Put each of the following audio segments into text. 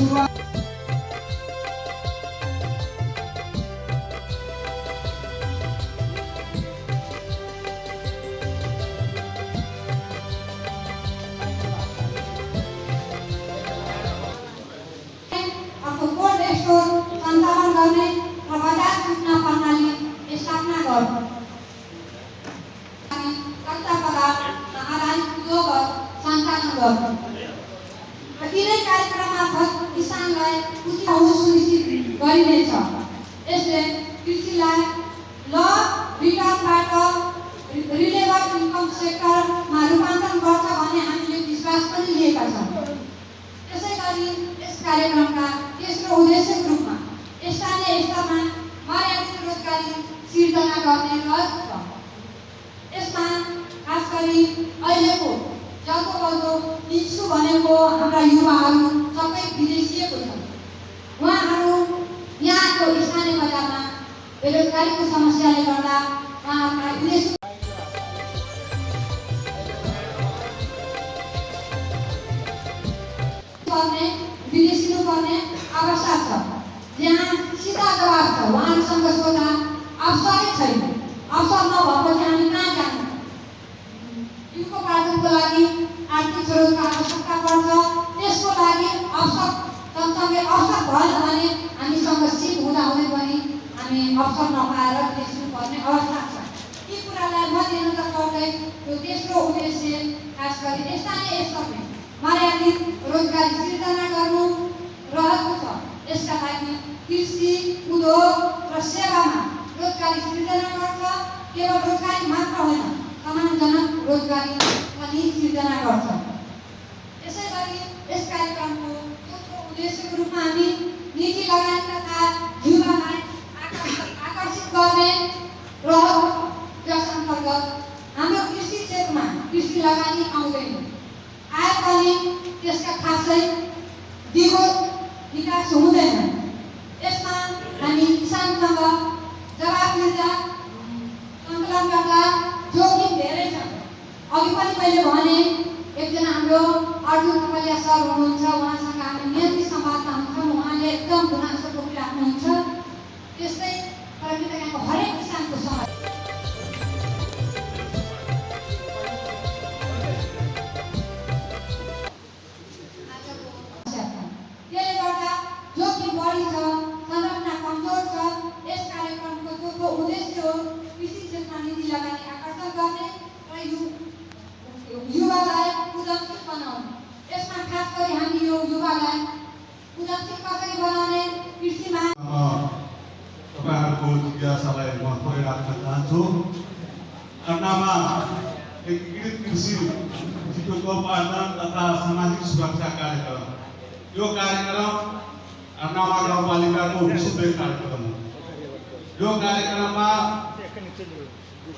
सुरुवात सञ्चालन गर्ने र बजार सूचना प्रणाली स्थापना गर्नु कच्चा पदार्थ आधारित उद्योग सञ्चालन गर्नु र यिनै कार्यक्रम मार्फत किसानलाई उचित पहुँच सुनिश्चित गरिनेछ। यसले कृषिलाई ल रिटर्नबाट रिलेबल इन्कम सेक्टरमा रूपान्तरण गर्छ भन्ने हामीले विश्वास पनि लिएका छौँ। त्यसैगरी यस कार्यक्रमका तेस्रो उद्देश्यको रूपमा स्थानीय स्तरमा मर्यादित रोजगारी सिर्जना गर्ने रहेको छ। यसमा खास गरी अहिलेको जल्दो बल्दो इच्छु भनेको हाम्रा युवाहरू सबै विदेशिएको छन्। उहाँहरू यहाँको स्थानीय बजारमा बेरोजगारीको समस्याले गर्दा उहाँहरूलाई विदेशी विदेशिनु पर्ने अवस्था छ। यहाँ सीधा जवाब छ, उहाँहरूसँग सोधा अवसरै छैन। अवसर नभएपछि हामी कहाँ जानु? जीविकोपार्जनको लागि आर्थिक स्रोतको आवश्यकता पर्छ। त्यसको लागि अवसर सँगसँगै अवसर भएन भने हामीसँग सिप हुँदाहुँदै पनि हामी अवसर नपाएर विदेशिनु पर्ने अवस्था छ। यी कुरालाई मध्यनजर गर्दै यो तेस्रो उद्देश्य खास गरी स्थानीय स्तरमा मर्यादित रोजगारी सिर्जना गर्नु रहेको छ। यसका लागि कृषि उद्योग र सेवामा रोजगारी सिर्जना गर्छ। केवल रोजगारी मात्र होइन, सम्मानजनक रोजगारी पनि सिर्जना गर्छ। यसै गरी यस कार्यक्रमको दोस्रो उद्देश्यको रूपमा हामी निजी लगानी तथा युवालाई आकर्षित गर्ने रहेको छ। जस अन्तर्गत हाम्रो कृषि क्षेत्रमा कृषि लगानी आउँदैन, आए पनि त्यसका खासै दिगो विकास हुँदैन। यसमा हामी किसानसँग जवाबदिता सन्तुलन गर्दा जोखिम धेरै छ। अघि पनि मैले भने एकजना हाम्रो अर्जुन कपालिया सर हुनुहुन्छ, उहाँसँग हामी नियमित संवादमा हुन्छौँ। उहाँले एकदम गुनासो बोकिराख्नुहुन्छ। त्यस्तै प्रकृतिको हरेक किसानको समस्या युवालाई उद्यमशील बनाउने। यसमा खास गरी हामी यो युवालाई उद्यमशील कसरी बनाउने कृषिमा तपाईँहरूको जिज्ञासालाई म थोरै राख्न चाहन्छु। अन्नमा एकीकृत कृषि जीविकोपार्जन तथा सामाजिक सुरक्षा कार्यक्रम, यो कार्यक्रम अन्नमा गाउँपालिकाको विशुद्ध कार्यक्रम हो। यो कार्यक्रममा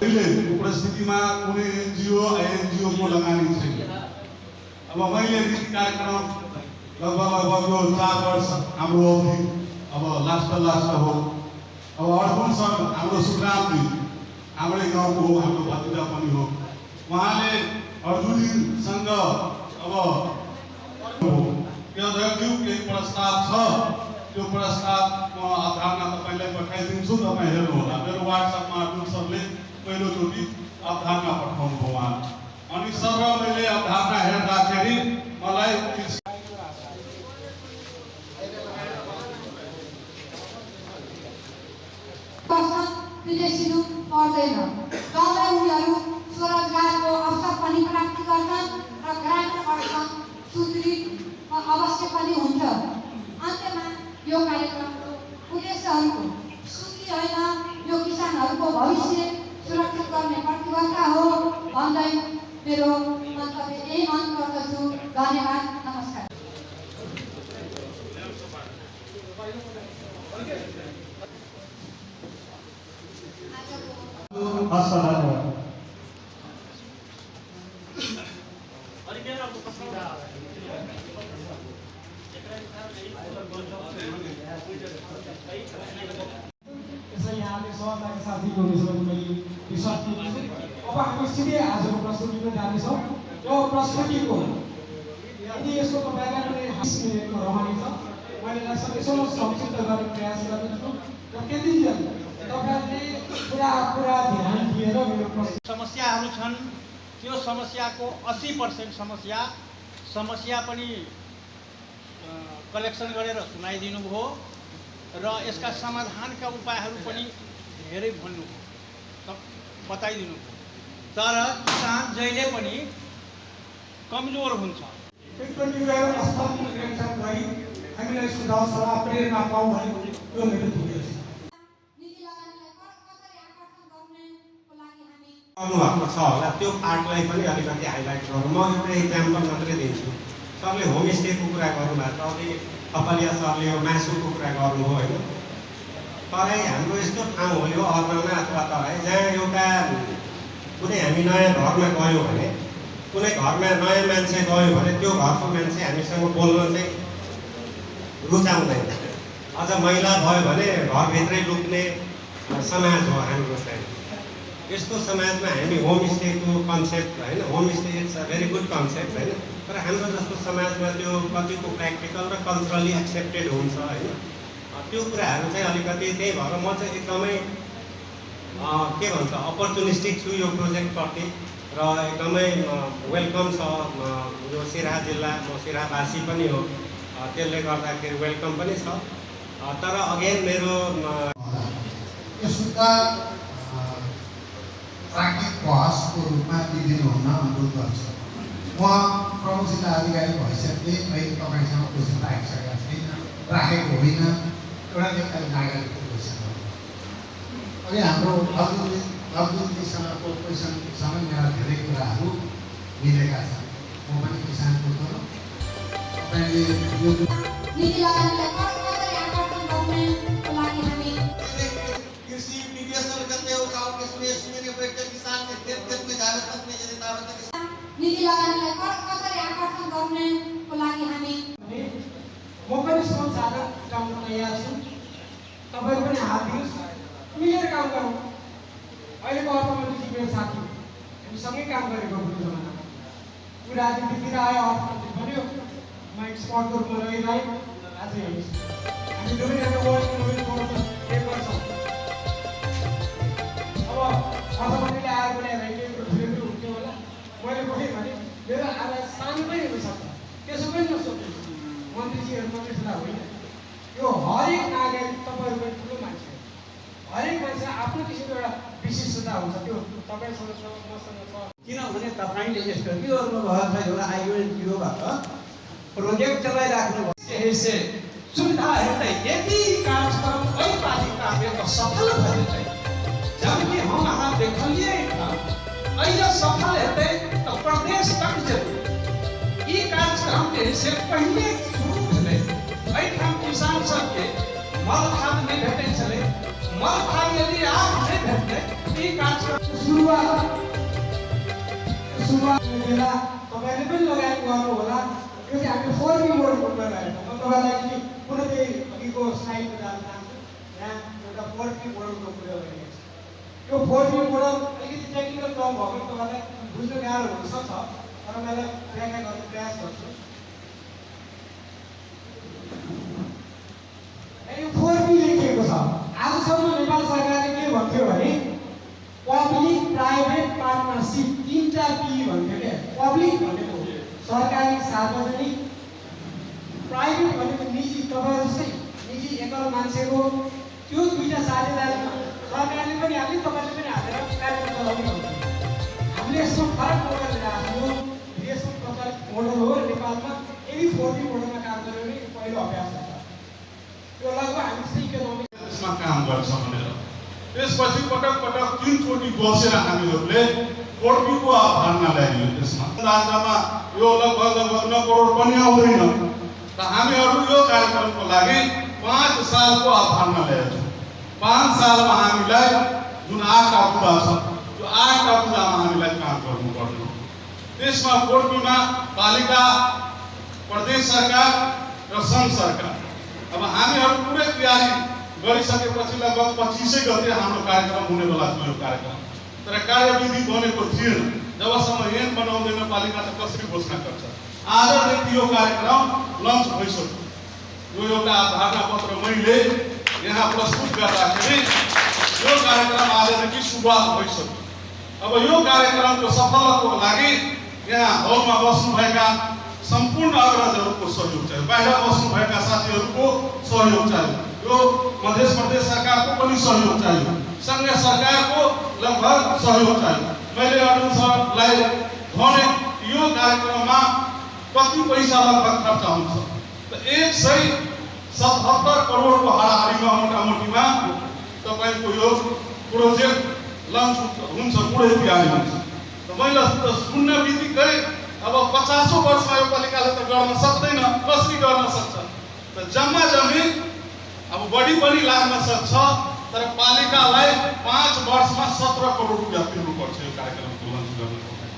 अहिले परिस्थितिमा कुनै एनजिओ आइएनजिओ को लगानी छैन। अब मैले कार्यक्रम लगभग यो 4 वर्ष हाम्रो अवधि अब लास्ट हो। अब अर्जुन सर हाम्रो सुग्रामजी हाम्रै गाउँको हो, हाम्रो भतिजा पनि हो। उहाँले अर्जुनजीसँग अब के केही प्रस्ताव छ, त्यो प्रस्ताव म अवधारणा तपाईँलाई पठाइदिन्छु, तपाईँ हेर्नुहोला। मेरो वाट्सएपमा अर्जुन सरले पहिलोचोटि अवधारणा पठाउनु भयो उहाँ। अनि सर मैले अवधारणा हेर्दाखेरि मलाई विदेशिनु पर्दैन। गाउँमा उनीहरू स्वरोजगारको अवसर पनि प्राप्त गर्छन् र ग्रामीण अर्थ सुदृढ अवश्य पनि हुन्छ। अन्त्यमा यो कार्यक्रमको उद्देश्यहरूको सूची होइन, यो किसानहरूको भविष्य सुरक्षित गर्ने प्रतिबद्धता हो भन्दै मेरो मन्तव्य यही अन्त गर्दछु। धन्यवाद, नमस्कार। यहाँले सहजताका साथ गर्नेछ भने मैले विश्वास दिन्छु। अब हामी सिधै आजको प्रस्तुतिमा जानेछौँ। यो प्रस्तुतिको यदि यसको तपाईँलाई कुनै 20 मिनेटको रहनेछ मैले सकेसम्म संक्षिप्त गर्ने प्रयास गरेको छु र केन्द्रीय तपाईँहरूले पुरा ध्यान दिएर मेरो प्रश्न समस्याहरू छन् त्यो समस्याको 80% समस्या पनि कलेक्सन गरेर सुनाइदिनु भयो र यसका समाधानका उपायहरू पनि धेरै भन्नुभयो बताइदिनु भयो। तर किसान जहिले पनि कमजोर हुन्छ। हामीलाई सुझाव सल्लाह प्रेरणा पाऊँ भनेको यो मेरो ध्येय छ। नीति लगानीलाई कसरी आकर्षण गर्नको लागि हामी गर्नुभएको छ होला त्यो पार्टलाई पनि अलिकति हाइलाइट गरौँ। म एउटा इक्जाम्पल मात्रै दिन्छु। सरले होमस्टेको कुरा गर्नुभएको छ, अघि कपालिया सरले यो मासुको कुरा गर्नुभयो होइन। तराई हाम्रो यस्तो ठाउँ हो यो अर्नमा अथवा तराई जहाँ एउटा कुनै हामी नयाँ घरमा गयौँ भने कुनै घरमा नयाँ मान्छे गयो भने त्यो घरको मान्छे हामीसँग बोल्न चाहिँ रुचाउँदैन। अझ महिला भयो भने घरभित्रै लुक्ने समाज हो हाम्रो चाहिँ। यस्तो समाजमा हामी होमस्टेको कन्सेप्ट होइन, homestay it's a very good concept होइन, तर हाम्रो जस्तो समाजमा त्यो कतिको प्र्याक्टिकल र कल्चरली एक्सेप्टेड हुन्छ होइन। त्यो कुराहरू चाहिँ अलिकति त्यही भएर म चाहिँ एकदमै के भन्छ अपर्चुनिस्टिक छु यो प्रोजेक्टप्रति र एकदमै वेलकम छ यो सिराहा जिल्ला। म सिराहावासी पनि हो, त्यसले गर्दाखेरि वेलकम पनि छ। तर अगेन मेरो यो शुद्ध प्राकृतिक बहसको रूपमा लिइदिनुहुन अनुरोध गर्छु। म प्रमुख जिल्ला अधिकारी भइसके मैले तपाईँसँग क्वेसन राखिसकेका छैन, राखेको होइन। एउटा नेपाली नागरिकको क्वेसन हो। अघि हाम्रो अब्दुलजीसँगको क्वेसनसँग मेरा धेरै कुराहरू मिलेका छन्। म पनि किसान पुत्र हो। तपाईँले यो नीति लगानीलाई कसरी आकर्षण गर्नको लागि हामी कृषि निवेशन करते हो गाँव के सुने बैठ के किसान के खेत में जावे तक नहीं जने तावे तक नीति लगानीलाई कसरी आकर्षण गर्नको लागि हामी म पनि सोच साधन जुटाउन तयार छु। तपाईँहरू पनि हात दिनुहोस्, मिलेर काम गरौँ। अहिलेको अर्थमन्त्री मेरो साथी हामी सँगै काम गरेको जमानामा ऊ राजनीतितिर आयो, अर्थमन्त्री बन्यो, म एक्सपर्टको रूपमा रहिरहेँ। आज हेर्नुहोस् हामी दुवैजना वर्ल्ड इकोनोमिक फोरममा पेपर छौँ। अब अर्थमन्त्रीले आएर बोलाएर के ठुलो हुन्थ्यो होला। मैले बोलेँ भने मेरो आवाज सानो पनि हुनसक्छ, त्यसो पनि नसोच्नु। मन्त्रीजीहरू मात्रै ठुला होइन, यो हरेक नागरिक तपाईँहरू पनि ठुलो मान्छे हो। हरेक मान्छे आफ्नो किसिमको एउटा विशिष्टता हुन्छ, त्यो तपाईँसँग छ मसँग छ। किनभने तपाईँले यस्तो के गर्नुभएको छ, एउटा आइओएनजिओबाट प्रोजेक्ट चलाइराख्नु भएको से सुविधा हेर्दै यदि कार्यक्रम कई पालिकामे तो सफल भए चाहिँ जबकि हम अहाँ देखलिए अहिले सफल हेर्दै तो प्रदेश तक जेतै। ई कार्यक्रम से पहिले शुरू भेलै। एहिठाम किसान सबके मल खाद नहीं भेटै छलै। मल खाद यदि आब नहीं भेटतै ई कार्यक्रम सुरुवात बेला तपाईँले पनि लगानी गर्नु होला। यो चाहिँ हामी 4B मोडलको लगाएको म तपाईँलाई कुनै चाहिँ अघिको स्लाइडमा जान चाहन्छु। यहाँ एउटा 4B मोडलको कुरा गरिएको छ। यो 4B मोडल अलिकति टेक्निकल टर्म भयो भने तपाईँलाई बुझ्न गाह्रो हुनसक्छ, तर मैले व्याख्या गर्ने प्रयास गर्छु। यो 4B लेखिएको छ। आजसम्म नेपाल सरकारले के भन्थ्यो भने पब्लिक प्राइभेट पार्टनरसिप, 3टा P भन्थ्यो क्या। पब्लिक भनेको सरकारी सार्वजनिक, प्राइभेट भनेको निजी, तपाईँ जस्तै निजी एकल मान्छेको, त्यो दुईटा साझेदारीमा सरकारले पनि हाल्ने तपाईँले पनि हालेर कार्यक्रम चलाउने भन्थ्यो। हामीले यसमा फरक मोडल राख्यो। देशमा प्रचलित मोडल हो र नेपालमा यदि 4B मोडलमा काम गर्यो भने पहिलो अभ्यास हुन्छ। यो लगभग हामी इकोनोमिक त्यसमा काम गर्छ भनेर त्यसपछि पटक पटक 3 चोटि बसेर हामीहरूले 4B को अवधारणा ल्याइयो। त्यसमा राज्यमा यो लगभग 9 करोड पनि आउँदैन। र हामीहरू यो कार्यक्रमको लागि 5 सालको अवधारणा ल्याएको छौँ। 5 सालमा हामीलाई जुन 8टा बुदा छ त्यो 8टा बुदामा हामीलाई काम गर्नुपर्ने हो। त्यसमा 4B मा पालिका, प्रदेश सरकार र सङ्घ सरकार। अब हामीहरू पुरै तयारी गरिसकेपछि लगभग 25 गते हाम्रो कार्यक्रम हुनेवाला थियो। यो कार्यक्रम तर कार्यविधि बनेको थिएन। जबसम्म ऐन बनाउँदैन पालिका त कसरी घोषणा गर्छ। आजदेखि यो कार्यक्रम लन्च भइसक्यो। यो एउटा धारणा पत्र मैले यहाँ प्रस्तुत गर्दाखेरि यो कार्यक्रम आजदेखि सुरुवात भइसक्यो। अब यो कार्यक्रमको सफलताको लागि यहाँ हलमा बस्नुभएका सम्पूर्ण अग्रजहरूको सहयोग चाहियो, बाहिर बस्नुभएका साथीहरूको सहयोग चाहियो, यो मध्य प्रदेश सरकारको पनि सहयोग चाहियो, संघीय सरकारको लगभग सहयोग चाहियो। मैले अर्जुन सरलाई भने यो कार्यक्रममा कति पैसा लगभग खर्च हुन्छ त 177 करोडको हाराहारीमा मोटामोटीमा तपाईँको यो प्रोजेक्ट लन्च हुन्छ, पुरै तयारी हुन्छ। त मैले सुन्न बित्तिकै अब 50 वर्षमा यो पालिकाले त गर्न सक्दैन, कसरी गर्न सक्छ त जम्मा जम्मी अब बढी पनि लाग्न सक्छ, तर पालिकालाई 5 वर्षमा 17 करोड रुपियाँ तिर्नुपर्छ यो कार्यक्रमको लन्च गर्नको लागि।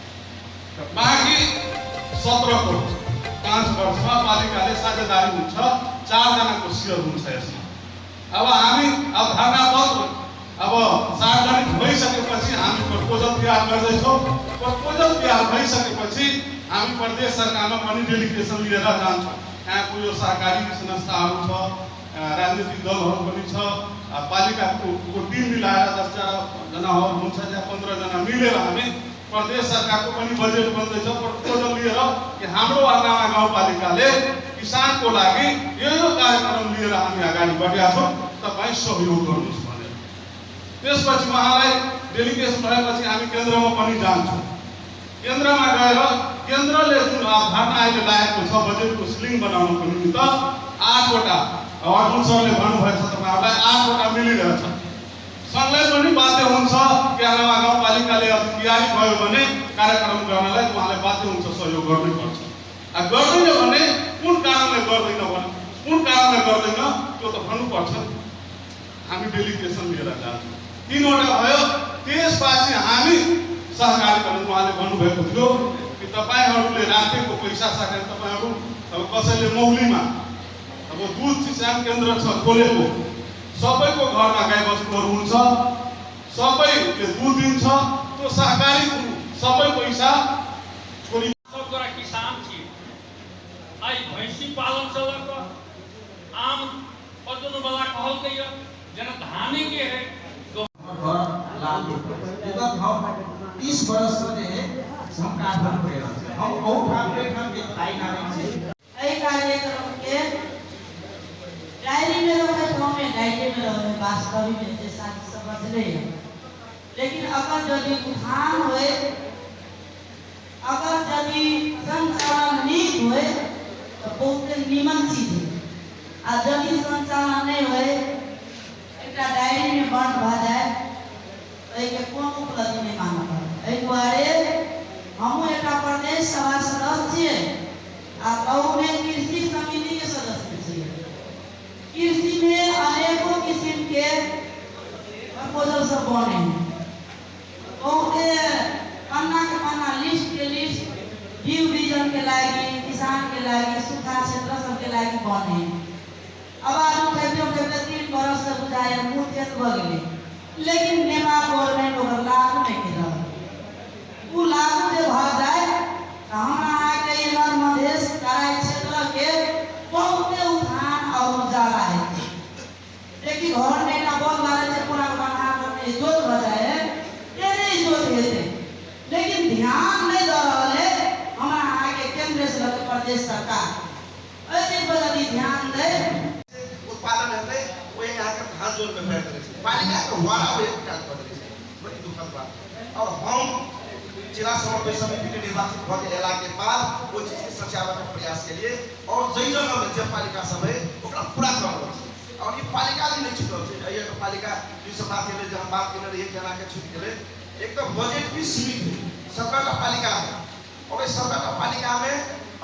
बाँकी 17 करोड 5 वर्षमा पालिकाले साझेदारी हुन्छ, 4 जनाको सेयर हुन्छ यसमा। अब हामी धारणा पत्र अब सार्वजनिक भइसकेपछि हामी प्रपोजल तयार गर्दैछौँ। प्रपोजल तयार भइसकेपछि हामी प्रदेश सरकारमा पनि डेलिगेसन लिएर जान्छौँ। यहाँको यो सहकारी संस्थाहरू छ, राजनीतिक दलहरू पनि छ, पालिकाको टिम मिलाएर 10 जना हुन्छ या 15 जना मिलेर हामी प्रदेश सरकारको पनि बजेट बन्दैछ। प्रपोजल लिएर कि हाम्रो अर्नामा गाउँपालिकाले किसानको लागि यो कार्यक्रम लिएर हामी अगाडि बढेका छौँ, तपाईँ सहयोग गर्नुहोस् भनेर। त्यसपछि उहाँलाई डेलिगेसन भएपछि हामी केन्द्रमा पनि जान्छौँ। केन्द्रमा गएर केन्द्रले जुन धारणा अहिले लागेको छ बजेटको सिलिङ बनाउनको निमित्त 8वटा अर्जुन सरले भन्नुभएको छ तपाईँहरूलाई 8वटा मिलिरहेछ। सङ्घले पनि बाध्य हुन्छ कि अर्नामा गाउँपालिकाले तयारी भयो भने कार्यक्रम गर्नलाई उहाँले बाध्य हुन्छ, सहयोग गर्नै पर्छ। गर्दैन भने कुन कारणले गर्दैन त्यो त भन्नुपर्छ। हामी डेलिगेसन लिएर जान्छौँ। 3वटा भयो। त्यसपछि हामी सहकारी भनेर उहाँले भन्नुभएको थियो कि तपाईँहरूले राखेको पैसा सकेर तपाईँहरू अब कसैले मौलीमा अब दुध सिँचाइ केन्द्र छ खोलेको, सबैको घरमा गाईबस्तुहरू हुन्छ, सबैले दुध दिन्छ, त्यो सहकारी सबै पैसा छोडी सबगोरा किसान थिए। आई भैंसी पालन चलक आम पदन वाला कहल गई जना धाने के है विगत हम 30 वर्ष से हम कार्य कर रहे हैं। हम बहुत काम पे काम के ताई ना रहे हैं। ऐ कार्यक्रम के डायरी में रहे तो में डायरी में रहे वास्तविक में से साथ समझ नहीं है। लेकिन अगर यदि उठान होए, अगर यदि संचालन नहीं होए तो बहुत निमन चीज है। आ यदि संचालन नहीं होए एक डायरी में बंद भ जाए तो एक कौन उपलब्धि नहीं मानना पड़े। एहि दुआरे हम एक प्रदेश सभा सदस्य आ गाँव में कृषि समिति के सदस्य छियै। कृषि में अनेकों किस्म के प्रपोजल सब बने हैं। पन्ना के पन्ना लिस्ट के लिस्ट व्यू विजन के लागी, किसान के लागी, सूखा क्षेत्र सब के लागी बने हैं। अब आलू खेती 3 बरस से बुझाए मुँह तेज भ गए, लेकिन नेपाल गवर्नमेंट ओकर लागू नहीं कर रहा। वो लागू जो भ जाए तो हमारा के इधर मधेश तराई क्षेत्र के बहुत उठान और उजाला है। देखिए घर में ना बहुत लारे से पूरा बना करके जोत भ जाए ये नहीं जोत हेते, लेकिन ध्यान नहीं दे रहे हमारा आगे केंद्र से लेकर प्रदेश सरकार ऐसे बदली ध्यान दे उत्पादन हेर्दै वो यहाँ का धान जोन में प्रयोग करें। पालिका का वारा वो एक कार्य कर रही है, बड़ी दुखद बात। और हम जिला समन्वय समिति के निर्वाचित होने के बाद वो चीज के सच्यावन का प्रयास के लिए और जई जगह में जब पालिका सब है ओकरा पूरा करना है। और ये पालिका नहीं छूटल है। ये तो पालिका जो बात के लिए जब बात के लिए एक जना के छूट गए, एक तो बजट भी सीमित है। 17 पालिका है और 17 पालिका में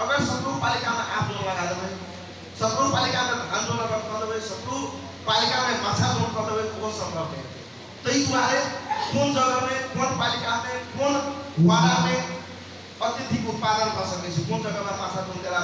अगर 17 पालिका में आप लोग लगा देवे, 17 पालिका में धान जोन कर देवे, 17 पालिका में माछा जोन कर देवे, वो संभव नहीं। तो इस बारे कौन जगह में, कौन पालिका में, कौन वाड़ा में अत्यधिक उत्पादन कर सके, कौन जगह में माछा जोन करा